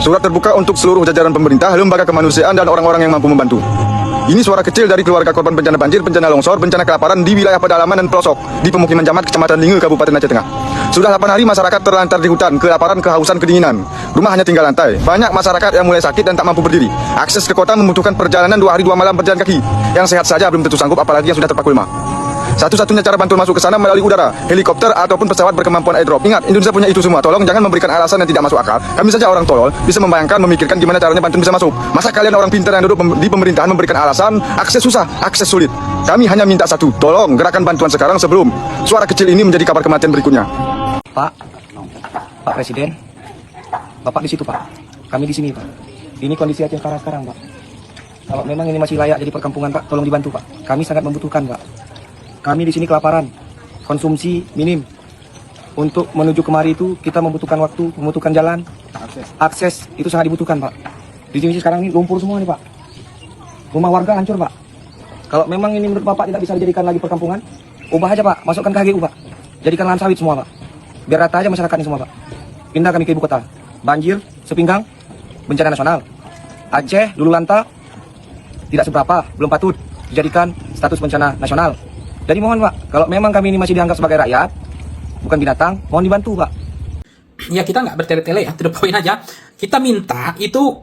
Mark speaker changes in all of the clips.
Speaker 1: Surat terbuka untuk seluruh jajaran pemerintah, lembaga kemanusiaan, dan orang-orang yang mampu membantu. Ini suara kecil dari keluarga korban bencana banjir, bencana longsor, bencana kelaparan di wilayah pedalaman dan pelosok di pemukiman Jamat, Kecamatan Linge, Kabupaten Aceh Tengah. Sudah 8 hari masyarakat terlantar di hutan, kelaparan, kehausan, kedinginan. Rumah hanya tinggal lantai. Banyak masyarakat yang mulai sakit dan tak mampu berdiri. Akses ke kota membutuhkan perjalanan 2 hari 2 malam berjalan kaki. Yang sehat saja belum tentu sanggup, apalagi yang sudah terpaku lemah. Satu-satunya cara bantuan masuk ke sana melalui udara, helikopter, ataupun pesawat berkemampuan airdrop. Ingat, Indonesia punya itu semua. Tolong jangan memberikan alasan yang tidak masuk akal. Kami saja orang tolol bisa membayangkan, memikirkan gimana caranya bantuan bisa masuk. Masa kalian orang pintar yang duduk di pemerintahan memberikan alasan, akses susah, akses sulit. Kami hanya minta satu, tolong gerakan bantuan sekarang sebelum suara kecil ini menjadi kabar kematian berikutnya.
Speaker 2: Pak Presiden, Bapak di situ Pak. Kami di sini Pak. Ini kondisi Aceh sekarang Pak. Kalau memang ini masih layak jadi perkampungan Pak, tolong dibantu Pak. Kami sangat membutuhkan Pak. Kami di sini kelaparan, konsumsi minim. Untuk menuju kemari itu kita membutuhkan waktu, membutuhkan jalan, akses itu sangat dibutuhkan Pak. Di sini sekarang ini lumpur semua nih Pak. Rumah warga hancur Pak. Kalau memang ini menurut Bapak tidak bisa dijadikan lagi perkampungan, ubah aja Pak, masukkan ke HGU Pak. Jadikan lahan sawit semua Pak. Biar rata aja masyarakat ini semua Pak. Pindah kami ke ibu kota. Banjir, sepinggang, bencana nasional. Aceh, dulu lanta, tidak seberapa, belum patut dijadikan status bencana nasional. Jadi mohon Pak, kalau memang kami ini masih dianggap sebagai rakyat, bukan binatang, mohon dibantu Pak.
Speaker 3: Ya kita nggak bertele-tele ya, to the point aja. Kita minta itu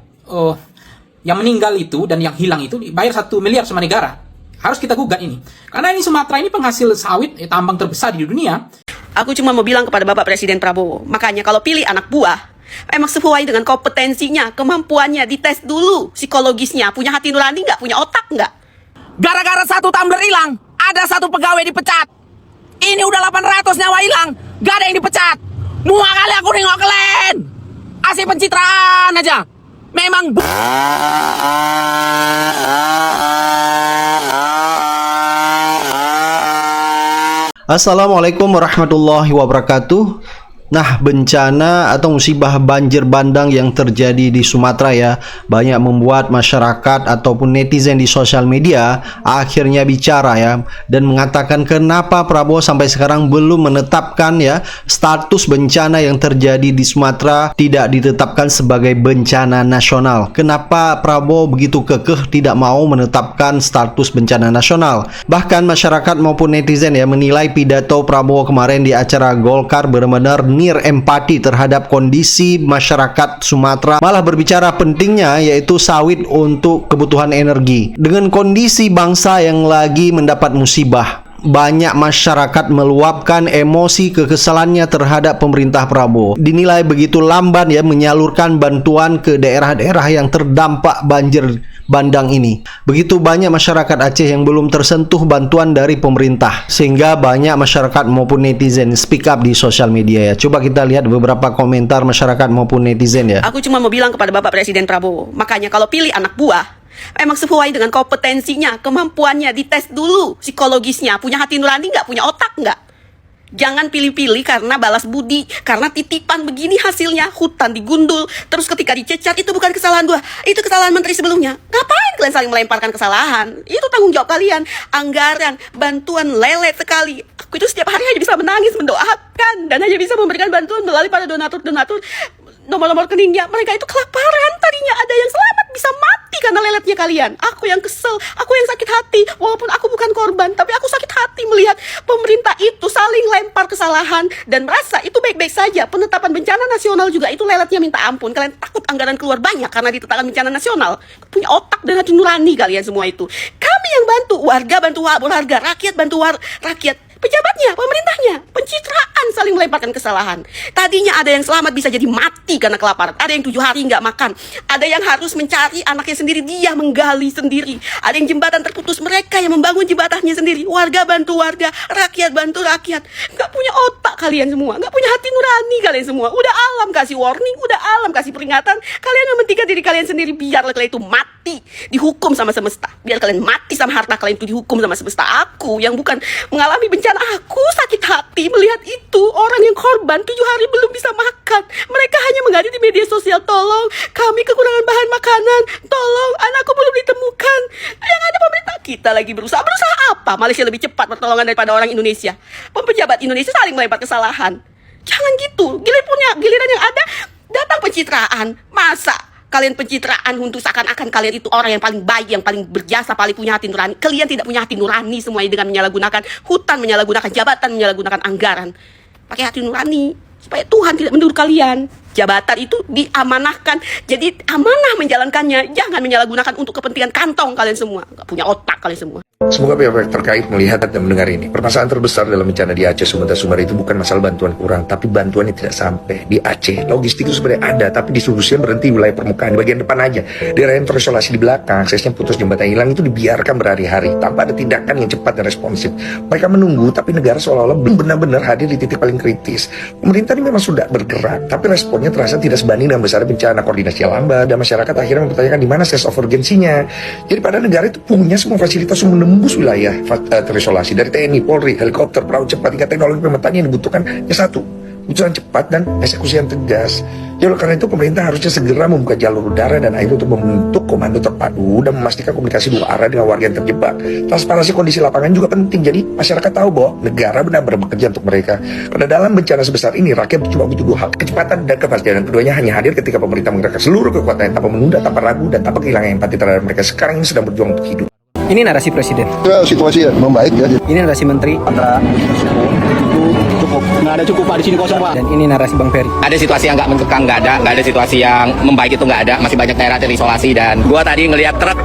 Speaker 3: yang meninggal itu dan yang hilang itu dibayar 1 miliar sama negara. Harus kita gugat ini. Karena ini Sumatera ini penghasil sawit, tambang terbesar di dunia.
Speaker 4: Aku cuma mau bilang kepada Bapak Presiden Prabowo, makanya kalau pilih anak buah, emang sesuai dengan kompetensinya, kemampuannya, dites dulu psikologisnya, punya hati nurani nggak, punya otak nggak.
Speaker 5: Gara-gara 1 tumbler hilang, ada 1 pegawai dipecat. Ini udah 800 nyawa hilang, gak ada yang dipecat. Muak kali aku nengok kalian. Asih pencitraan aja. Memang
Speaker 6: Assalamualaikum warahmatullahi wabarakatuh. Nah, bencana atau musibah banjir bandang yang terjadi di Sumatera ya, banyak membuat masyarakat ataupun netizen di sosial media akhirnya bicara ya, dan mengatakan kenapa Prabowo sampai sekarang belum menetapkan ya status bencana yang terjadi di Sumatera tidak ditetapkan sebagai bencana nasional. Kenapa Prabowo begitu kekeh tidak mau menetapkan status bencana nasional? Bahkan masyarakat maupun netizen ya menilai pidato Prabowo kemarin di acara Golkar benar-benar nir empati terhadap kondisi masyarakat Sumatera, malah berbicara pentingnya yaitu sawit untuk kebutuhan energi. Dengan kondisi bangsa yang lagi mendapat musibah, banyak masyarakat meluapkan emosi kekesalannya terhadap pemerintah Prabowo. Dinilai begitu lamban ya menyalurkan bantuan ke daerah-daerah yang terdampak banjir bandang ini. Begitu banyak masyarakat Aceh yang belum tersentuh bantuan dari pemerintah, sehingga banyak masyarakat maupun netizen speak up di sosial media ya. Coba kita lihat beberapa komentar masyarakat maupun netizen ya.
Speaker 4: Aku cuma mau bilang kepada Bapak Presiden Prabowo, makanya kalau pilih anak buah, emang sesuai dengan kompetensinya, kemampuannya, dites dulu psikologisnya, punya hati nurani nggak, punya otak nggak. Jangan pilih-pilih karena balas budi, karena titipan begini hasilnya, hutan digundul, terus ketika dicecar, itu bukan kesalahan gua, itu kesalahan menteri sebelumnya. Ngapain kalian saling melemparkan kesalahan? Itu tanggung jawab kalian. Anggaran, bantuan lelet sekali. Aku itu setiap hari hanya bisa menangis, mendoakan, dan hanya bisa memberikan bantuan melalui pada donatur-donatur, nomor-nomor rekeningnya. Mereka itu kelaparan, tadinya ada yang selamat bisa mati karena leletnya kalian. Aku yang kesel, aku yang sakit hati, walaupun aku bukan korban, tapi aku sakit hati melihat pemerintah itu saling lempar kesalahan dan merasa itu baik-baik saja. Penetapan bencana nasional juga itu leletnya minta ampun. Kalian takut anggaran keluar banyak karena ditetapkan bencana nasional. Punya otak dan hati nurani kalian semua itu. Kami yang bantu warga, rakyat bantu rakyat. Pejabatnya, pemerintahnya, pencitraan saling melemparkan kesalahan. Tadinya ada yang selamat bisa jadi mati karena kelaparan. Ada yang 7 hari nggak makan. Ada yang harus mencari anaknya sendiri, dia menggali sendiri. Ada yang jembatan terputus, mereka yang membangun jembatannya sendiri. Warga bantu warga, rakyat bantu rakyat. Nggak punya otak kalian semua, nggak punya hati nurani kalian semua. Udah alam kasih warning, udah alam kasih peringatan. Kalian mementingkan diri kalian sendiri, biar kalian itu mati, dihukum sama semesta. Biar kalian mati sama harta kalian itu dihukum sama semesta. Aku yang bukan mengalami bencana, aku sakit hati melihat itu. Orang yang korban 7 hari belum bisa makan. Mereka hanya mengadu di media sosial, tolong kami kekurangan bahan makanan, tolong anakku belum ditemukan. Yang ada pemerintah kita lagi berusaha apa? Malaysia lebih cepat pertolongan daripada orang Indonesia. Pejabat Indonesia saling melempar kesalahan. Jangan gitu. Giliran yang ada Datang pencitraan, masa kalian pencitraan untuk seakan-akan kalian itu orang yang paling baik, yang paling berjasa, paling punya hati nurani. Kalian tidak punya hati nurani semuanya dengan menyalahgunakan hutan, menyalahgunakan jabatan, menyalahgunakan anggaran. Pakai hati nurani supaya Tuhan tidak menegur kalian. Jabatan itu diamanahkan, jadi amanah menjalankannya. Jangan menyalahgunakan untuk kepentingan kantong kalian semua. Gak punya otak kalian semua.
Speaker 7: Semoga pihak terkait melihat dan mendengar ini. Permasalahan terbesar dalam bencana di Aceh, Sumatra, Sumbar itu bukan masalah bantuan kurang, tapi bantuan yang tidak sampai. Di Aceh, logistik itu sebenarnya ada, tapi distribusinya berhenti di wilayah permukaan, di bagian depan aja. Daerah yang terisolasi di belakang, aksesnya putus, jembatan hilang, itu dibiarkan berhari-hari, tanpa ada tindakan yang cepat dan responsif. Mereka menunggu, tapi negara seolah-olah belum benar-benar hadir di titik paling kritis. Pemerintah ini memang sudah bergerak, tapi responnya terasa tidak sebanding dengan besar bencana. Koordinasi lambat, dan masyarakat akhirnya mempertanyakan di mana sense of urgency-nya. Jadi pada negara itu punya semua fasilitas untuk menembus wilayah terisolasi, dari TNI, Polri, helikopter, perahu cepat, hingga teknologi pemetaan yang dibutuhkan ya satu, keputusan cepat dan eksekusi yang tegas. Ya oleh karena itu pemerintah harusnya segera membuka jalur udara dan air untuk membentuk komando terpadu dan memastikan komunikasi dua arah dengan warga yang terjebak. Transparansi kondisi lapangan juga penting, jadi masyarakat tahu bahwa negara benar-benar bekerja untuk mereka. Karena dalam bencana sebesar ini rakyat cuma butuh dua hal, kecepatan dan kepastian, dan keduanya hanya hadir ketika pemerintah menggerakkan seluruh kekuatannya tanpa menunda, tanpa ragu, dan tanpa kehilangan empati terhadap mereka sekarang ini sedang berjuang untuk hidup.
Speaker 2: Ini narasi presiden.
Speaker 1: Ya, situasi ya membaik ya.
Speaker 2: Ini narasi menteri.
Speaker 5: Cukup. Nggak ada cukup Pak, di sini kosong Pak.
Speaker 2: Dan ini narasi Bang Ferry.
Speaker 8: Ada situasi yang nggak mencekam, nggak ada situasi yang membaik, itu nggak ada. Masih banyak daerah terisolasi, dan gua tadi ngelihat truk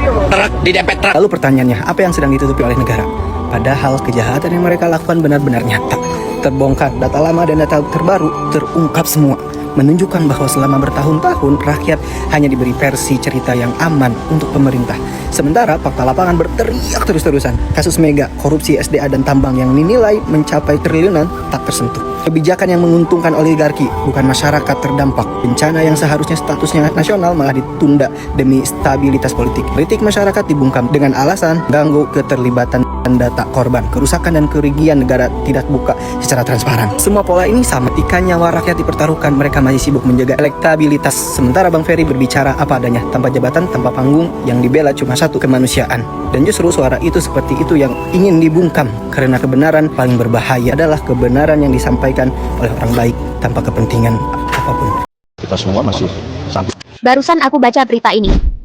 Speaker 8: didempet truk.
Speaker 2: Lalu pertanyaannya, apa yang sedang ditutupi oleh negara? Padahal kejahatan yang mereka lakukan benar-benar nyata. Terbongkar, data lama dan data terbaru terungkap semua. Menunjukkan bahwa selama bertahun-tahun rakyat hanya diberi versi cerita yang aman untuk pemerintah. Sementara fakta lapangan berteriak terus-terusan. Kasus mega, korupsi SDA dan tambang yang dinilai mencapai triliunan tak tersentuh. Kebijakan yang menguntungkan oligarki, bukan masyarakat terdampak. Bencana yang seharusnya statusnya nasional malah ditunda demi stabilitas politik. Kritik masyarakat dibungkam dengan alasan ganggu keterlibatan dan data korban. Kerusakan dan kerugian negara tidak buka secara transparan. Semua pola ini sama. Ketika nyawa rakyat dipertaruhkan, mereka masih sibuk menjaga elektabilitas. Sementara Bang Ferry berbicara apa adanya, tanpa jabatan, tanpa panggung, yang dibela cuma satu, kemanusiaan. Dan justru suara itu seperti itu yang ingin dibungkam, karena kebenaran paling berbahaya adalah kebenaran yang disampaikan oleh orang baik tanpa kepentingan apapun.
Speaker 1: Kita semua masih sampai.
Speaker 9: Barusan aku baca berita ini.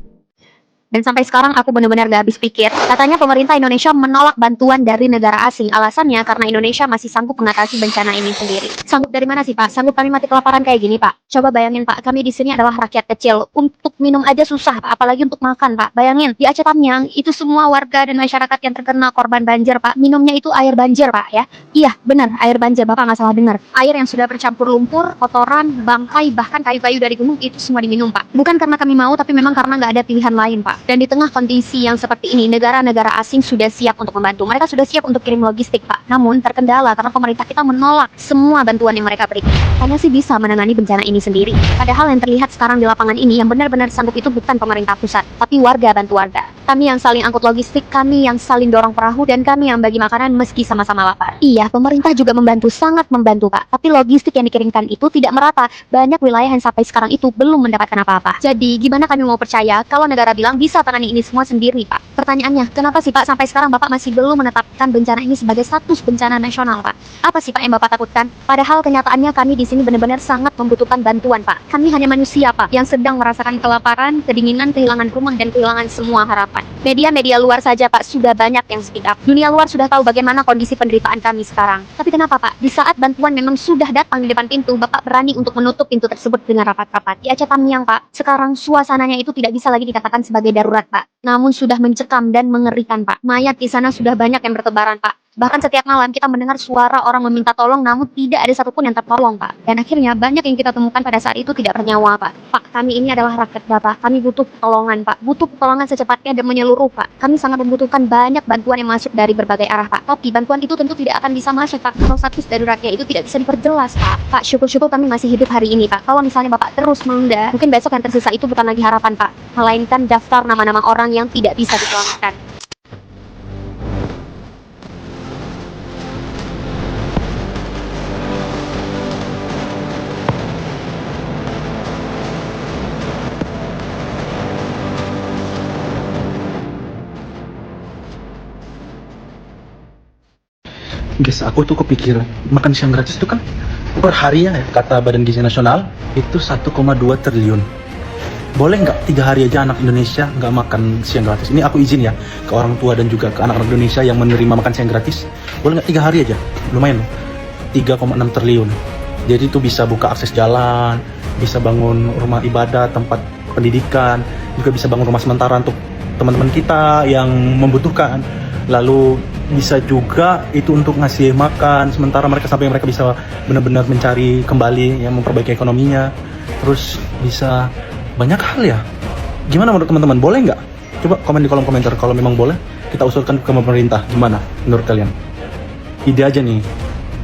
Speaker 9: Dan sampai sekarang aku benar-benar gak habis pikir. Katanya pemerintah Indonesia menolak bantuan dari negara asing. Alasannya karena Indonesia masih sanggup mengatasi bencana ini sendiri. Sanggup dari mana sih Pak? Sanggup kami mati kelaparan kayak gini Pak? Coba bayangin Pak, kami di sini adalah rakyat kecil. Untuk minum aja susah Pak, apalagi untuk makan Pak. Bayangin, di Aceh Tamiang itu semua warga dan masyarakat yang terkena korban banjir Pak. Minumnya itu air banjir Pak ya. Iya benar, air banjir, Bapak nggak salah dengar. Air yang sudah bercampur lumpur, kotoran, bangkai, bahkan kayu-kayu dari gunung itu semua diminum Pak. Bukan karena kami mau, tapi memang karena nggak ada pilihan lain Pak. Dan di tengah kondisi yang seperti ini, negara-negara asing sudah siap untuk membantu. Mereka sudah siap untuk kirim logistik, Pak. Namun terkendala karena pemerintah kita menolak semua bantuan yang mereka berikan. Hanya sih bisa menangani bencana ini sendiri. Padahal yang terlihat sekarang di lapangan ini, yang benar-benar sanggup itu bukan pemerintah pusat, tapi warga bantu warga. Kami yang saling angkut logistik, kami yang saling dorong perahu, dan kami yang bagi makanan meski sama-sama lapar. Iya, pemerintah juga membantu, sangat membantu, Pak. Tapi logistik yang dikirimkan itu tidak merata. Banyak wilayah yang sampai sekarang itu belum mendapatkan apa-apa. Jadi, gimana kami mau percaya kalau negara bilang bisa tangani ini semua sendiri, Pak? Pertanyaannya, kenapa sih Pak sampai sekarang Bapak masih belum menetapkan bencana ini sebagai status bencana nasional, Pak? Apa sih Pak yang Bapak takutkan? Padahal kenyataannya kami di sini benar-benar sangat membutuhkan bantuan, Pak. Kami hanya manusia, Pak, yang sedang merasakan kelaparan, kedinginan, kehilangan rumah, dan kehilangan semua harapan. Media-media luar saja, Pak, sudah banyak yang speak up. Dunia luar sudah tahu bagaimana kondisi penderitaan kami sekarang. Tapi kenapa, Pak? Di saat bantuan memang sudah datang di depan pintu, Bapak berani untuk menutup pintu tersebut dengan rapat-rapat. Di Aceh Tamiang, Pak, sekarang suasananya itu tidak bisa lagi dikatakan sebagai darurat, Pak. Namun sudah mencekam dan mengerikan, Pak. Mayat di sana sudah banyak yang bertebaran, Pak. Bahkan setiap malam kita mendengar suara orang meminta tolong, namun tidak ada satupun yang tertolong, Pak. Dan akhirnya banyak yang kita temukan pada saat itu tidak bernyawa, Pak. Pak, kami ini adalah rakyat Bapak. Kami butuh pertolongan, Pak. Butuh pertolongan secepatnya dan menyeluruh, Pak. Kami sangat membutuhkan banyak bantuan yang masuk dari berbagai arah, Pak. Tapi bantuan itu tentu tidak akan bisa masuk, Pak, kalau status daruratnya itu tidak bisa diperjelas, Pak. Pak, syukur-syukur kami masih hidup hari ini, Pak. Kalau misalnya Bapak terus menunda, mungkin besok yang tersisa itu bukan lagi harapan, Pak, melainkan daftar nama-nama orang yang tidak bisa diselamatkan.
Speaker 10: Guys, aku tuh kepikiran makan siang gratis itu kan Per hari ya, kata Badan Gizi Nasional, itu 1,2 triliun. Boleh nggak 3 hari aja anak Indonesia nggak makan siang gratis? Ini aku izin ya ke orang tua dan juga ke anak-anak Indonesia yang menerima makan siang gratis. Boleh nggak 3 hari aja? Lumayan loh, 3,6 triliun. Jadi itu bisa buka akses jalan, bisa bangun rumah ibadah, tempat pendidikan, juga bisa bangun rumah sementara untuk teman-teman kita yang membutuhkan. Lalu bisa juga itu untuk ngasih makan sementara mereka sampai mereka bisa benar-benar mencari kembali yang memperbaiki ekonominya. Terus bisa banyak hal ya. Gimana menurut teman-teman? Boleh nggak? Coba komen di kolom komentar kalau memang boleh. Kita usulkan ke pemerintah. Gimana menurut kalian? Ide aja nih.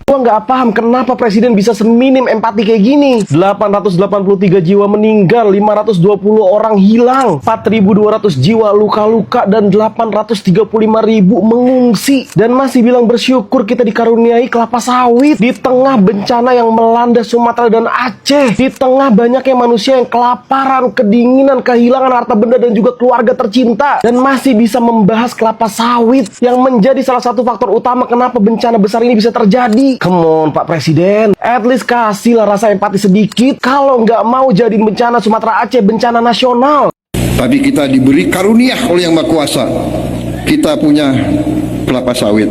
Speaker 11: Gua nggak paham kenapa presiden bisa seminim empati kayak gini. 883 jiwa meninggal, 520 orang hilang, 4.200 jiwa luka-luka, dan 835.000 mengungsi. Dan masih bilang bersyukur kita dikaruniai kelapa sawit di tengah bencana yang melanda Sumatera dan Aceh. Di tengah banyaknya manusia yang kelaparan, kedinginan, kehilangan harta benda dan juga keluarga tercinta. Dan masih bisa membahas kelapa sawit yang menjadi salah satu faktor utama kenapa bencana besar ini bisa terjadi. Come on Pak Presiden, at least kasihlah rasa empati sedikit. Kalau nggak mau jadiin bencana Sumatera Aceh bencana nasional.
Speaker 12: Tapi kita diberi karunia oleh Yang Maha Kuasa. Kita punya kelapa sawit.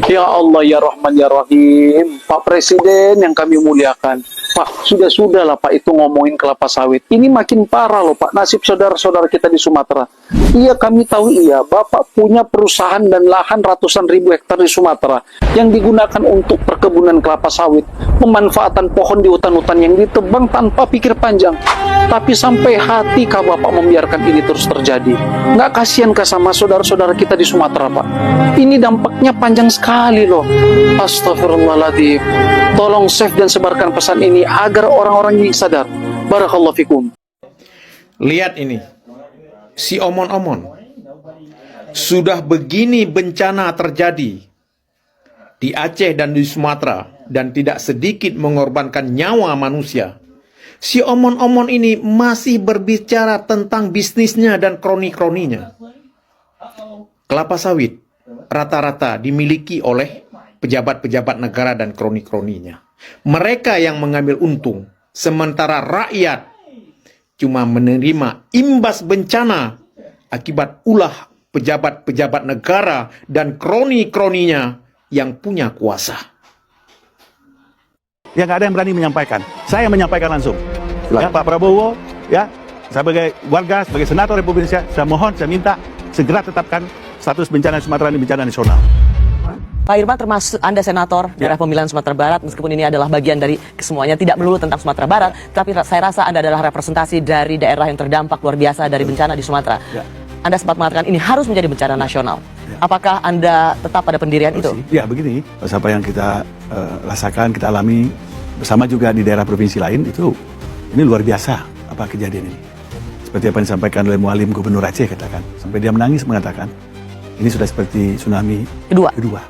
Speaker 13: Ya Allah, ya Rahman, ya Rahim. Pak Presiden yang kami muliakan, Pak, sudah-sudahlah Pak itu ngomongin kelapa sawit. Ini makin parah loh Pak, nasib saudara-saudara kita di Sumatera. Iya, kami tahu iya, Bapak punya perusahaan dan lahan ratusan ribu hektar di Sumatera yang digunakan untuk perkebunan kelapa sawit, pemanfaatan pohon di hutan-hutan yang ditebang tanpa pikir panjang. Tapi sampai hatikah Bapak membiarkan ini terus terjadi? Nggak kasihankah sama saudara-saudara kita di Sumatera, Pak? Ini dampaknya panjang sekali loh. Astagfirullahaladzim. Tolong save dan sebarkan pesan ini agar orang-orang ini sadar. Barakallahu fikum.
Speaker 14: Lihat ini, si omon-omon. Sudah begini bencana terjadi di Aceh dan di Sumatera dan tidak sedikit mengorbankan nyawa manusia. Si omon-omon ini masih berbicara tentang bisnisnya dan kroni-kroninya. Kelapa sawit rata-rata dimiliki oleh pejabat-pejabat negara dan kroni-kroninya. Mereka yang mengambil untung, sementara rakyat cuma menerima imbas bencana akibat ulah pejabat-pejabat negara dan kroni-kroninya yang punya kuasa.
Speaker 15: Ya, nggak ada yang berani menyampaikan. Saya menyampaikan langsung. Ya, Pak Prabowo, ya, sebagai warga, sebagai senator Republik Indonesia, saya mohon, saya minta segera tetapkan status bencana Sumatera ini bencana nasional.
Speaker 16: Pak Irman, termasuk Anda senator daerah pemilihan Sumatera Barat, meskipun ini adalah bagian dari kesemuanya, tidak melulu tentang Sumatera Barat, tapi saya rasa Anda adalah representasi dari daerah yang terdampak luar biasa dari bencana di Sumatera. Ya. Anda sempat mengatakan ini harus menjadi bencana nasional. Ya. Apakah Anda tetap pada pendirian itu?
Speaker 15: Ya, begini, apa yang kita rasakan, kita alami bersama juga di daerah provinsi lain, itu ini luar biasa apa kejadian ini. Seperti apa yang disampaikan oleh Mualim Gubernur Aceh, katakan, sampai dia menangis mengatakan, ini sudah seperti tsunami kedua.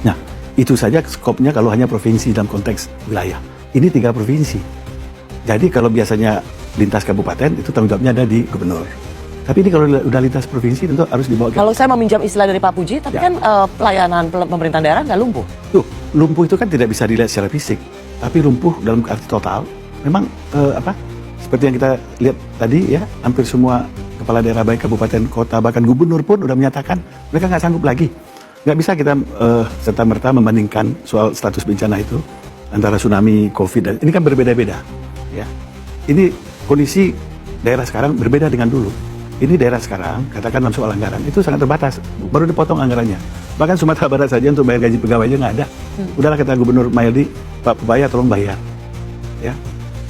Speaker 15: Nah, itu saja skopnya kalau hanya provinsi dalam konteks wilayah. Ini 3 provinsi. Jadi kalau biasanya lintas kabupaten, itu tanggung jawabnya ada di gubernur. Tapi ini kalau udah lintas provinsi, tentu harus dibawa ke...
Speaker 16: Kalau saya meminjam istilah dari Pak Puji, tapi kan pelayanan pemerintahan daerah nggak lumpuh.
Speaker 15: Tuh, lumpuh itu kan tidak bisa dilihat secara fisik. Tapi lumpuh dalam arti total, memang seperti yang kita lihat tadi ya, hampir semua kepala daerah baik kabupaten, kota, bahkan gubernur pun udah menyatakan mereka nggak sanggup lagi. Nggak bisa kita serta-merta membandingkan soal status bencana itu antara tsunami, COVID, dan ini kan berbeda-beda. Ya. Ini kondisi daerah sekarang berbeda dengan dulu. Ini daerah sekarang, katakan dalam soal anggaran, itu sangat terbatas. Baru dipotong anggarannya. Bahkan Sumatera Barat saja untuk bayar gaji pegawai aja nggak ada. Udahlah kata Gubernur Maildi, Pak Pupaya tolong bayar. Ya.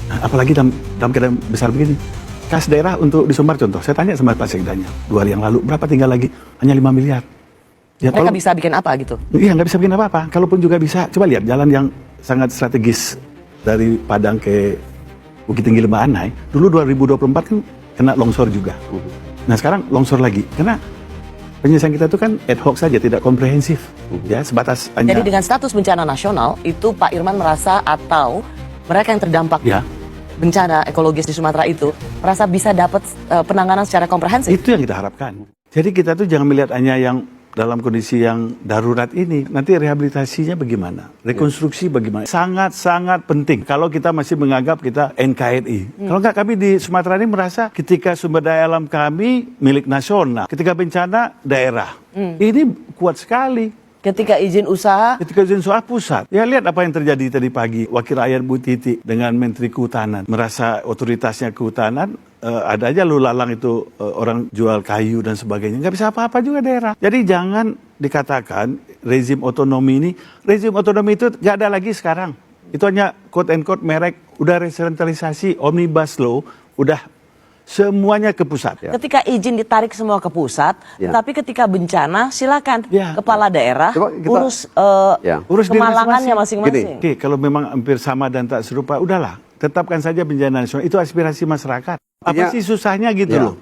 Speaker 15: Nah, apalagi dalam keadaan besar begini. Kas daerah untuk di Sumbar contoh, saya tanya sama Pak Sekdanya 2 hari yang lalu, berapa tinggal lagi? Hanya 5 miliar. Ya,
Speaker 16: mereka bisa bikin apa gitu?
Speaker 15: Iya, nggak bisa bikin apa-apa. Kalaupun juga bisa, coba lihat jalan yang sangat strategis dari Padang ke Bukit Tinggi Lembah Anai. Dulu 2024 kan kena longsor juga. Nah sekarang longsor lagi. Karena penyelesaian kita itu kan ad hoc saja, tidak komprehensif. Ya, sebatas hanya...
Speaker 16: Jadi dengan status bencana nasional, itu Pak Irman merasa atau mereka yang terdampak bencana ekologis di Sumatera itu merasa bisa dapat penanganan secara komprehensif?
Speaker 15: Itu yang kita harapkan. Jadi kita tuh jangan melihat hanya yang dalam kondisi yang darurat ini, nanti rehabilitasinya bagaimana? Rekonstruksi bagaimana? Sangat-sangat penting. Kalau kita masih menganggap kita NKRI. Kalau nggak, kami di Sumatera ini merasa ketika sumber daya alam kami milik nasional, ketika bencana daerah. Ini kuat sekali.
Speaker 16: Ketika izin usaha
Speaker 15: Pusat. Ya lihat apa yang terjadi tadi pagi. Wakil rakyat Bu Titi dengan Menteri Kehutanan. Merasa otoritasnya kehutanan, ada aja lu lalang itu orang jual kayu dan sebagainya. Nggak bisa apa-apa juga daerah. Jadi jangan dikatakan rezim otonomi ini. Rezim otonomi itu nggak ada lagi sekarang. Itu hanya quote and quote merek. Udah resentralisasi, omnibus law, udah semuanya ke pusat.
Speaker 16: ketika izin ditarik semua ke pusat, tapi ketika bencana silakan kepala daerah urus
Speaker 15: Urus diri
Speaker 16: kemalangannya masing-masing.
Speaker 15: Oke, kalau memang hampir sama dan tak serupa, udahlah. Tetapkan saja bencana nasional. Itu aspirasi masyarakat. Apa sih susahnya gitu loh?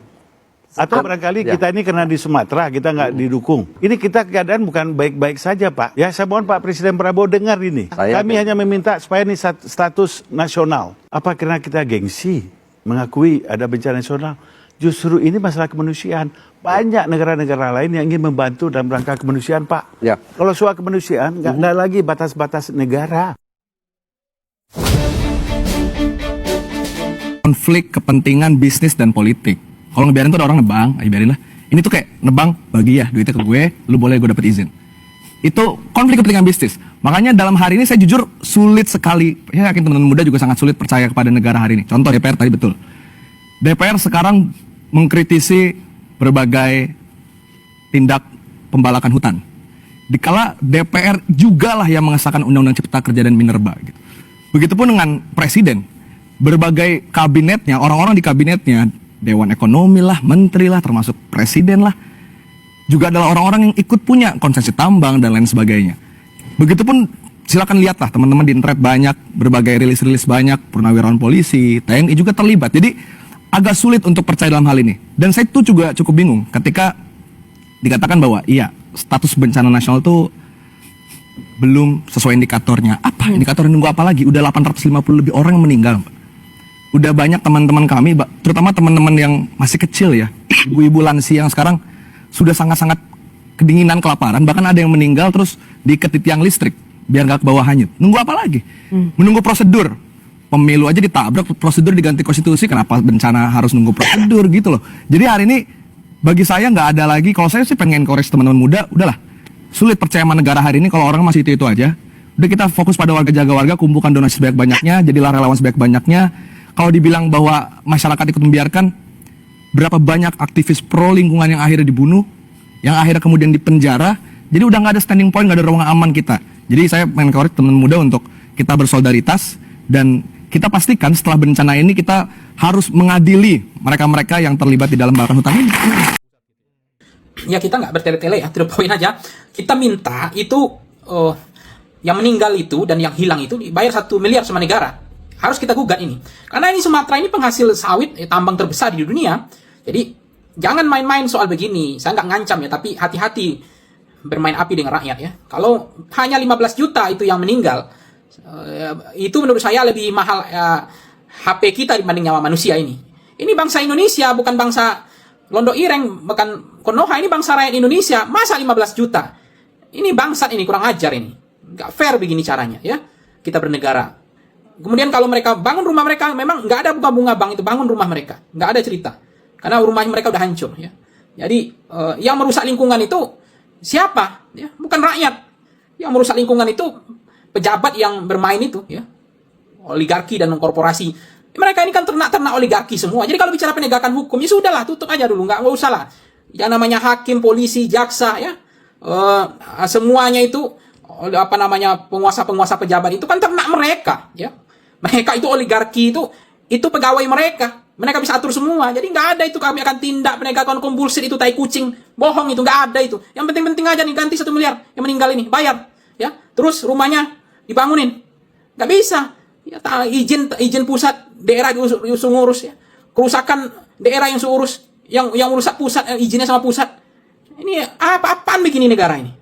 Speaker 15: Atau barangkali kita ini karena di Sumatera, kita nggak didukung. Ini kita keadaan bukan baik-baik saja, Pak. Ya, saya mohon Pak Presiden Prabowo dengar ini. Kami hanya meminta supaya ini status nasional. Apa karena kita gengsi mengakui ada bencana nasional? Justru ini masalah kemanusiaan. Banyak negara-negara lain yang ingin membantu dalam rangka kemanusiaan, Pak. Kalau soal kemanusiaan, nggak ada lagi batas-batas negara.
Speaker 8: Konflik kepentingan bisnis dan politik. Kalau ngebiarin tuh ada orang nebang, ayo biarin lah. Ini tuh kayak nebang, bagi ya duitnya ke gue, lu boleh gue dapet izin. Itu konflik kepentingan bisnis. Makanya dalam hari ini saya jujur sulit sekali. Saya yakin teman-teman muda juga sangat sulit percaya kepada negara hari ini. Contoh DPR tadi betul. DPR sekarang mengkritisi berbagai tindak pembalakan hutan. Dikala DPR jugalah yang mengesahkan Undang-Undang Cipta Kerja dan Minerba. Gitu. Begitupun dengan Presiden. Berbagai kabinetnya, orang-orang di kabinetnya, Dewan Ekonomi lah, Menteri lah, termasuk Presiden lah, juga adalah orang-orang yang ikut punya konsesi tambang dan lain sebagainya. Begitupun silakan lihatlah teman-teman di internet banyak, berbagai rilis-rilis banyak, purnawirawan polisi, TNI juga terlibat. Jadi agak sulit untuk percaya dalam hal ini. Dan saya tuh juga cukup bingung ketika dikatakan bahwa iya, status bencana nasional tuh belum sesuai indikatornya. Apa indikatornya, nunggu apa lagi? Udah 850 lebih orang yang meninggal. Udah banyak teman-teman kami, terutama teman-teman yang masih kecil ya, ibu-ibu lansia yang sekarang sudah sangat-sangat kedinginan, kelaparan, bahkan ada yang meninggal terus diikat di tiang listrik biar nggak ke bawah hanyut. Nunggu apa lagi? Menunggu prosedur. Pemilu aja ditabrak, prosedur diganti konstitusi, kenapa bencana harus nunggu prosedur gitu loh. Jadi hari ini bagi saya nggak ada lagi, kalau saya sih pengen koreksi teman-teman muda, udahlah. Sulit percaya sama negara hari ini kalau orang masih itu aja. Udah kita fokus pada warga, jaga warga, kumpulkan donasi sebanyak-banyaknya, jadilah relawan sebanyak-banyaknya. Kalau dibilang bahwa masyarakat ikut membiarkan, berapa banyak aktivis pro lingkungan yang akhirnya dibunuh, yang akhirnya kemudian dipenjara, jadi udah nggak ada standing point, nggak ada ruang aman kita. Jadi saya pengen koreksi teman muda untuk kita bersolidaritas, dan kita pastikan setelah bencana ini kita harus mengadili mereka-mereka yang terlibat di dalam kebakaran hutan ini.
Speaker 3: Ya kita nggak bertele-tele ya, to the point aja. Kita minta itu yang meninggal itu dan yang hilang itu dibayar 1 miliar sama negara. Harus kita gugat ini. Karena ini Sumatera ini penghasil sawit, tambang terbesar di dunia. Jadi jangan main-main soal begini. Saya nggak ngancam ya, tapi hati-hati bermain api dengan rakyat ya. Kalau hanya 15 juta itu yang meninggal, itu menurut saya lebih mahal HP kita dibanding nyawa manusia ini. Ini bangsa Indonesia, bukan bangsa Londo Ireng, bukan Konoha, ini bangsa rakyat Indonesia. Masa 15 juta? Ini bangsat ini, kurang ajar ini. Nggak fair begini caranya ya. Kita bernegara. Kemudian kalau mereka bangun rumah mereka, memang nggak ada bunga-bunga bang itu bangun rumah mereka. Nggak ada cerita. Karena rumahnya mereka udah hancur ya. Jadi yang merusak lingkungan itu siapa? Ya, bukan rakyat. Yang merusak lingkungan itu pejabat yang bermain itu ya. Oligarki dan korporasi. Mereka ini kan ternak-ternak oligarki semua. Jadi kalau bicara penegakan hukum, ya sudahlah, tutup aja dulu, nggak usah lah. Yang namanya hakim, polisi, jaksa, ya, semuanya itu apa namanya penguasa-penguasa pejabat itu kan ternak mereka, ya. Mereka itu oligarki itu pegawai mereka. Mereka bisa atur semua. Jadi nggak ada itu kami akan tindak penegakan hukum bullshit itu tai kucing, bohong itu nggak ada itu. Yang penting-penting aja nih ganti 1 miliar yang meninggal ini, bayar, ya. Terus rumahnya dibangunin, nggak bisa. Ya, izin pusat, daerah diusung ngurus ya. Kerusakan daerah yang urus, yang merusak pusat, izinnya sama pusat. Ini apa-apaan begini negara ini?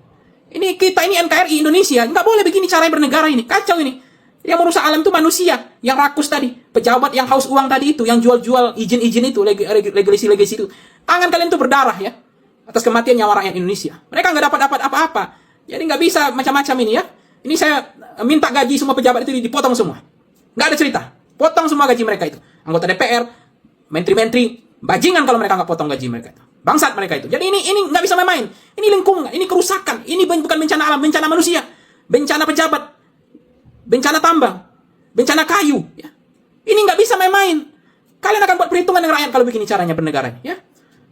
Speaker 3: Ini kita ini NKRI Indonesia, nggak boleh begini cara bernegara ini, kacau ini. Yang merusak alam itu manusia, yang rakus tadi, pejabat yang haus uang tadi itu, yang jual-jual izin-izin itu, legasi itu. Tangan kalian itu berdarah ya. atas kematian nyawa rakyat Indonesia. Mereka nggak dapat apa-apa. Jadi nggak bisa macam-macam ini ya. Ini saya minta gaji semua pejabat itu dipotong semua. Nggak ada cerita. Potong semua gaji mereka itu. Anggota DPR, menteri-menteri, bajingan kalau mereka nggak potong gaji mereka itu. Bangsat mereka itu. Jadi ini nggak bisa main-main. Ini lingkungan, ini kerusakan. Ini bukan bencana alam, bencana manusia. Bencana pejabat. Bencana tambang. Bencana kayu. Ya. Ini nggak bisa main-main. Kalian akan buat perhitungan dengan rakyat kalau begini caranya bernegara. Ya.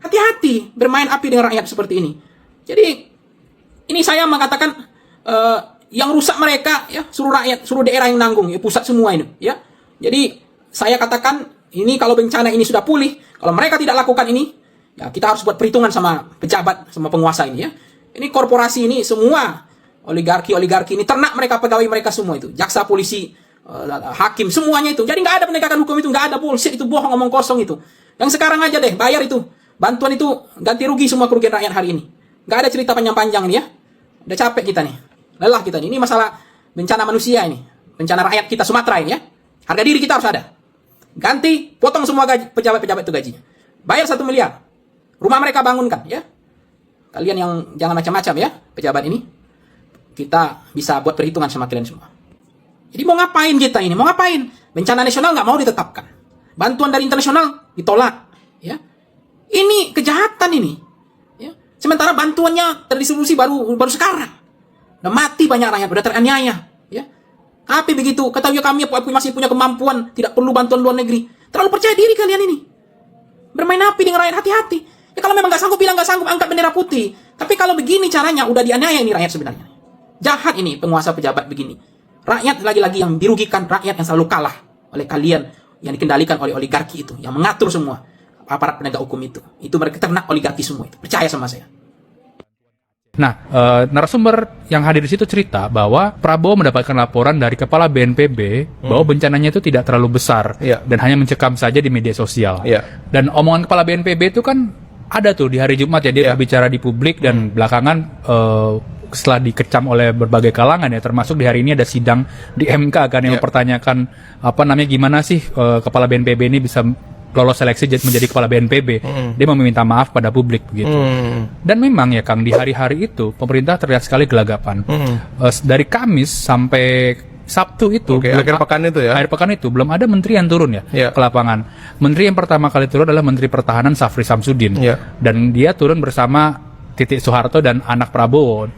Speaker 3: Hati-hati bermain api dengan rakyat seperti ini. Jadi, ini saya mengatakan yang rusak mereka, ya, suruh rakyat, suruh daerah yang nanggung, ya, pusat semua ini. Ya. Jadi, saya katakan, ini kalau bencana ini sudah pulih, kalau mereka tidak lakukan ini, ya kita harus buat perhitungan sama pejabat, sama penguasa ini. Ya. Ini korporasi ini semua, oligarki ini, ternak mereka, pegawai mereka semua itu. Jaksa, polisi, hakim, semuanya itu. Jadi nggak ada penegakan hukum itu, nggak ada, bullshit itu, bohong, ngomong kosong itu. Yang sekarang aja deh, bayar itu. Bantuan itu ganti rugi semua kerugian rakyat hari ini. Nggak ada cerita panjang-panjang ini ya. Udah capek kita nih. Lelah kita nih. Ini masalah bencana manusia ini. Bencana rakyat kita Sumatera ini ya. Harga diri kita harus ada. Ganti, potong semua gaji, pejabat-pejabat itu gajinya. Bayar 1 miliar. Rumah mereka bangunkan ya. Kalian yang jangan macam-macam ya, pejabat ini. Kita bisa buat perhitungan sama kalian semua. Jadi mau ngapain kita ini? Mau ngapain? Bencana nasional nggak mau ditetapkan. Bantuan dari internasional ditolak. Ya. Ini kejahatan ini. Ya. Sementara bantuannya terdistribusi baru sekarang. Udah mati banyak rakyat, udah teraniaya. Ya. Tapi begitu, ketahui kami masih punya kemampuan, tidak perlu bantuan luar negeri. Terlalu percaya diri kalian ini. Bermain api dengan rakyat, hati-hati. Ya kalau memang nggak sanggup, bilang nggak sanggup, angkat bendera putih. Tapi kalau begini caranya, udah dianiaya ini rakyat sebenarnya. Jahat ini penguasa pejabat begini. Rakyat lagi-lagi yang dirugikan, rakyat yang selalu kalah oleh kalian yang dikendalikan oleh oligarki itu, yang mengatur semua. Aparat penegak hukum itu mereka ternak oligarki semua itu. Percaya sama saya.
Speaker 17: Nah, narasumber yang hadir di situ cerita bahwa Prabowo mendapatkan laporan dari Kepala BNPB bahwa bencananya itu tidak terlalu besar dan hanya mencekam saja di media sosial. Dan omongan Kepala BNPB itu kan ada tuh di hari Jumat ya, dia berbicara di publik dan belakangan setelah dikecam oleh berbagai kalangan ya, termasuk di hari ini ada sidang di MK kan yang mempertanyakan gimana sih Kepala BNPB ini bisa lolos seleksi menjadi Kepala BNPB. Dia meminta maaf pada publik begitu. Dan memang ya Kang, di hari-hari itu pemerintah terlihat sekali gelagapan. Dari Kamis sampai Sabtu itu,
Speaker 14: akhir pekan itu ya.
Speaker 17: Akhir pekan itu belum ada menteri yang turun ya ke lapangan. Menteri yang pertama kali turun adalah Menteri Pertahanan Safri Samsudin. Dan dia turun bersama Titik Soeharto dan anak Prabowo,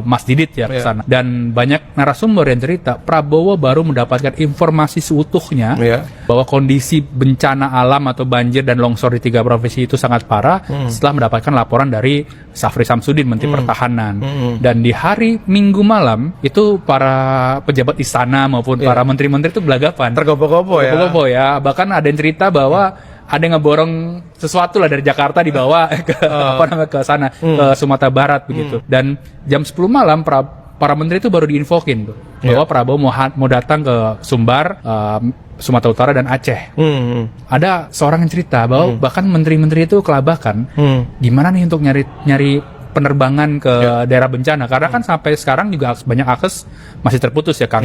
Speaker 17: Mas Didit ya ke sana. Dan banyak narasumber yang cerita Prabowo baru mendapatkan informasi seutuhnya bahwa kondisi bencana alam atau banjir dan longsor di 3 provinsi itu sangat parah setelah mendapatkan laporan dari Safri Samsudin, Menteri Pertahanan. Dan di hari Minggu malam itu para pejabat istana maupun para menteri-menteri itu belagapan.
Speaker 14: Tergopoh-gopoh
Speaker 17: ya. Bahkan ada yang cerita bahwa ada yang ngeborong sesuatu lah dari Jakarta dibawa ke sana, ke Sumatera Barat begitu. Dan jam 10 malam para menteri itu baru diinfokin tuh bahwa Prabowo mau datang ke Sumbar, Sumatera Utara dan Aceh. Ada seorang yang cerita bahwa bahkan menteri-menteri itu kelabakan gimana nih untuk nyari penerbangan ke daerah bencana, karena kan sampai sekarang juga banyak akses masih terputus ya Kang.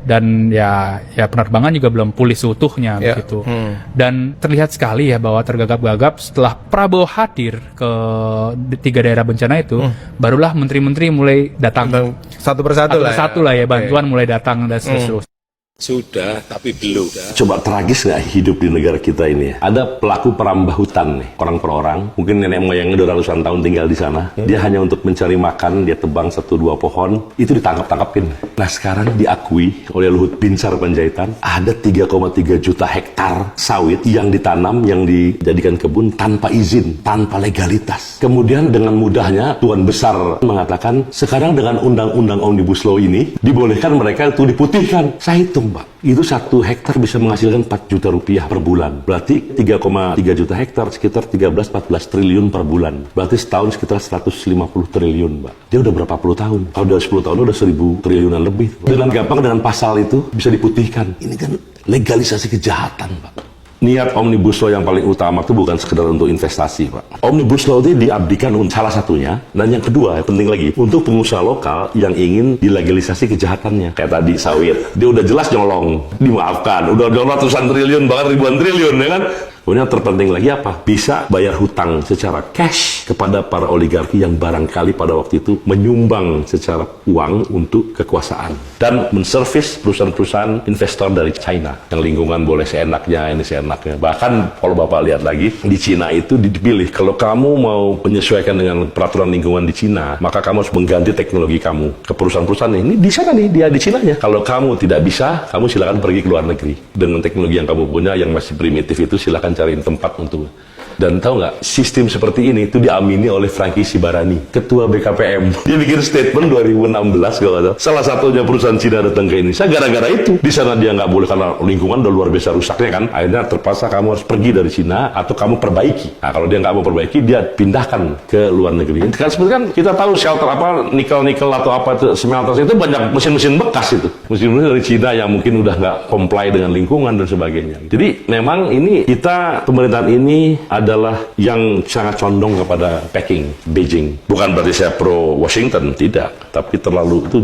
Speaker 17: Dan ya penerbangan juga belum pulih seutuhnya begitu. Dan terlihat sekali ya bahwa tergagap-gagap setelah Prabowo hadir ke 3 daerah bencana itu, barulah menteri-menteri mulai datang
Speaker 14: satu persatu
Speaker 17: lah ya, bantuan mulai datang dan seterusnya.
Speaker 18: Sudah, tapi belum. Coba tragis nggak hidup di negara kita ini ya? Ada pelaku perambah hutan nih, orang per orang. Mungkin nenek moyangnya udah ratusan tahun tinggal di sana. Dia hanya untuk mencari makan, dia tebang 1-2 pohon, itu ditangkap-tangkapin. Nah sekarang diakui oleh Luhut Binsar Panjaitan, ada 3,3 juta hektar sawit yang ditanam, yang dijadikan kebun tanpa izin, tanpa legalitas. Kemudian dengan mudahnya Tuan Besar mengatakan, sekarang dengan undang-undang Omnibus Law ini, dibolehkan mereka itu diputihkan. Saya hitung Pak, itu 1 hektar bisa menghasilkan 4 juta rupiah per bulan. Berarti 3,3 juta hektar sekitar 13-14 triliun per bulan. Berarti setahun sekitar 150 triliun Pak. Dia udah berapa puluh tahun? Kalau udah 10 tahun udah 1000 triliunan lebih. Dengan gampang dengan pasal itu bisa diputihkan. Ini kan legalisasi kejahatan Pak. Niat Omnibus Law yang paling utama itu bukan sekedar untuk investasi, Pak. Omnibus Law itu diabdikan untuk salah satunya, dan yang kedua, yang penting lagi, untuk pengusaha lokal yang ingin dilegalisasi kejahatannya. Kayak tadi sawit, dia udah jelas nyolong, dimaafkan, udah ratusan triliun, bahkan ribuan triliun, ya kan? Kemudian yang terpenting lagi apa? Bisa bayar hutang secara cash kepada para oligarki yang barangkali pada waktu itu menyumbang secara uang untuk kekuasaan dan menservis perusahaan-perusahaan investor dari China yang lingkungan boleh seenaknya, ini seenaknya. Bahkan kalau Bapak lihat lagi di Cina itu dipilih, kalau kamu mau menyesuaikan dengan peraturan lingkungan di Cina, maka kamu harus mengganti teknologi kamu ke perusahaan-perusahaan ini di sana nih, dia di Cina nya. Kalau kamu tidak bisa, kamu silakan pergi ke luar negeri dengan teknologi yang kamu punya yang masih primitif itu, silakan cariin tempat untuk. Dan tahu nggak, sistem seperti ini itu diamini oleh Franky Sibarani, ketua BKPM. Dia bikin statement 2016 kalau ada. Salah satunya perusahaan Cina datang ke Indonesia gara-gara itu. Di sana dia nggak boleh karena lingkungan udah luar biasa rusaknya kan. Akhirnya terpaksa kamu harus pergi dari Cina atau kamu perbaiki. Nah, kalau dia nggak mau perbaiki, dia pindahkan ke luar negeri. Kan sebenarnya kan kita tahu shelter apa nikel atau apa itu smelter itu banyak mesin-mesin bekas itu. Mesin-mesin dari Cina yang mungkin udah nggak comply dengan lingkungan dan sebagainya. Jadi memang ini kita pemerintahan ini adalah yang sangat condong kepada Peking, Beijing. Bukan berarti saya pro Washington, tidak. Tapi terlalu itu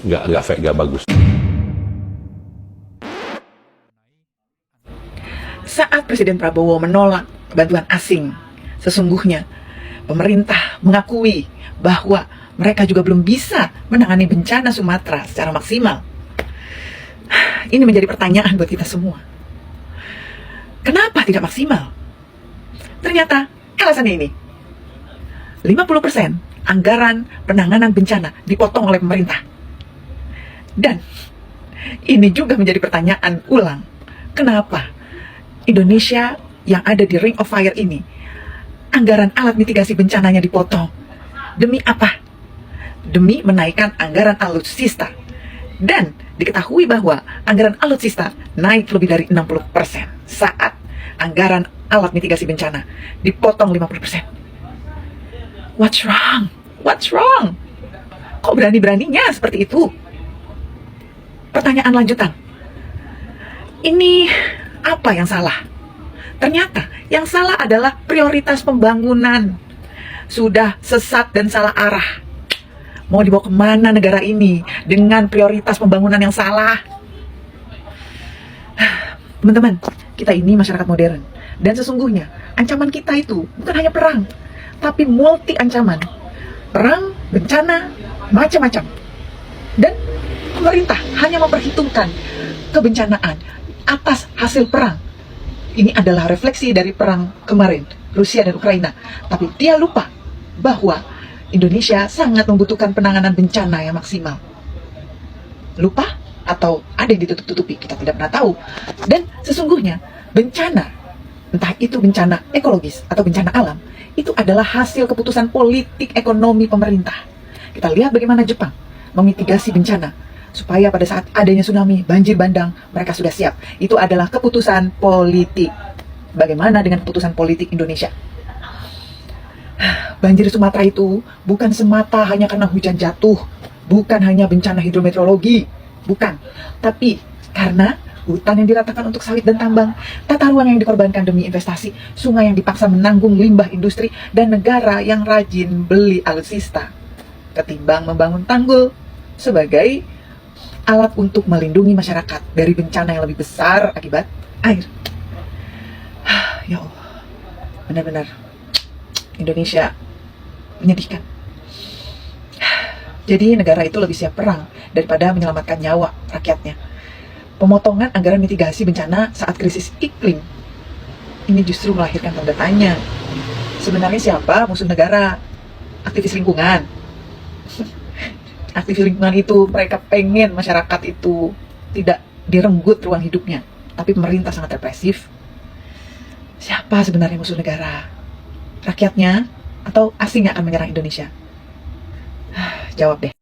Speaker 18: nggak bagus.
Speaker 19: Saat Presiden Prabowo menolak bantuan asing, sesungguhnya pemerintah mengakui bahwa mereka juga belum bisa menangani bencana Sumatera secara maksimal. Ini menjadi pertanyaan buat kita semua. Kenapa tidak maksimal? Ternyata alasannya ini. 50% anggaran penanganan bencana dipotong oleh pemerintah. Dan ini juga menjadi pertanyaan ulang. Kenapa Indonesia yang ada di Ring of Fire ini, anggaran alat mitigasi bencananya dipotong? Demi apa? Demi menaikkan anggaran alutsista. Dan diketahui bahwa anggaran alutsista naik lebih dari 60% saat anggaran alat mitigasi bencana dipotong 50%. What's wrong? What's wrong? Kok berani-beraninya seperti itu? Pertanyaan lanjutan. Ini apa yang salah? Ternyata yang salah adalah prioritas pembangunan. Sudah sesat dan salah arah. Mau dibawa kemana negara ini dengan prioritas pembangunan yang salah? Teman-teman, kita ini masyarakat modern. Dan sesungguhnya ancaman kita itu bukan hanya perang, tapi multi ancaman. Perang, bencana, macam-macam. Dan pemerintah hanya memperhitungkan kebencanaan atas hasil perang. Ini adalah refleksi dari perang kemarin, Rusia dan Ukraina. Tapi dia lupa bahwa Indonesia sangat membutuhkan penanganan bencana yang maksimal. Lupa atau ada yang ditutup-tutupi, kita tidak pernah tahu. Dan sesungguhnya bencana, entah itu bencana ekologis atau bencana alam, itu adalah hasil keputusan politik ekonomi pemerintah. Kita lihat bagaimana Jepang memitigasi bencana supaya pada saat adanya tsunami, banjir bandang, mereka sudah siap. Itu adalah keputusan politik. Bagaimana dengan keputusan politik Indonesia? Banjir Sumatera itu bukan semata hanya karena hujan jatuh, bukan hanya bencana hidrometeorologi, bukan, tapi karena hutan yang diratakan untuk sawit dan tambang, tata ruang yang dikorbankan demi investasi, sungai yang dipaksa menanggung limbah industri, dan negara yang rajin beli alutsista ketimbang membangun tanggul sebagai alat untuk melindungi masyarakat dari bencana yang lebih besar akibat air. Ya Allah, benar-benar Indonesia menyedihkan. Jadi negara itu lebih siap perang daripada menyelamatkan nyawa rakyatnya. Pemotongan anggaran mitigasi bencana saat krisis iklim ini justru melahirkan tanda tanya. Sebenarnya siapa musuh negara? Aktivis lingkungan. Aktivis lingkungan itu mereka pengen masyarakat itu tidak direnggut ruang hidupnya, tapi pemerintah sangat represif. Siapa sebenarnya musuh negara? Rakyatnya atau asing yang akan menyerang Indonesia? Jawab deh.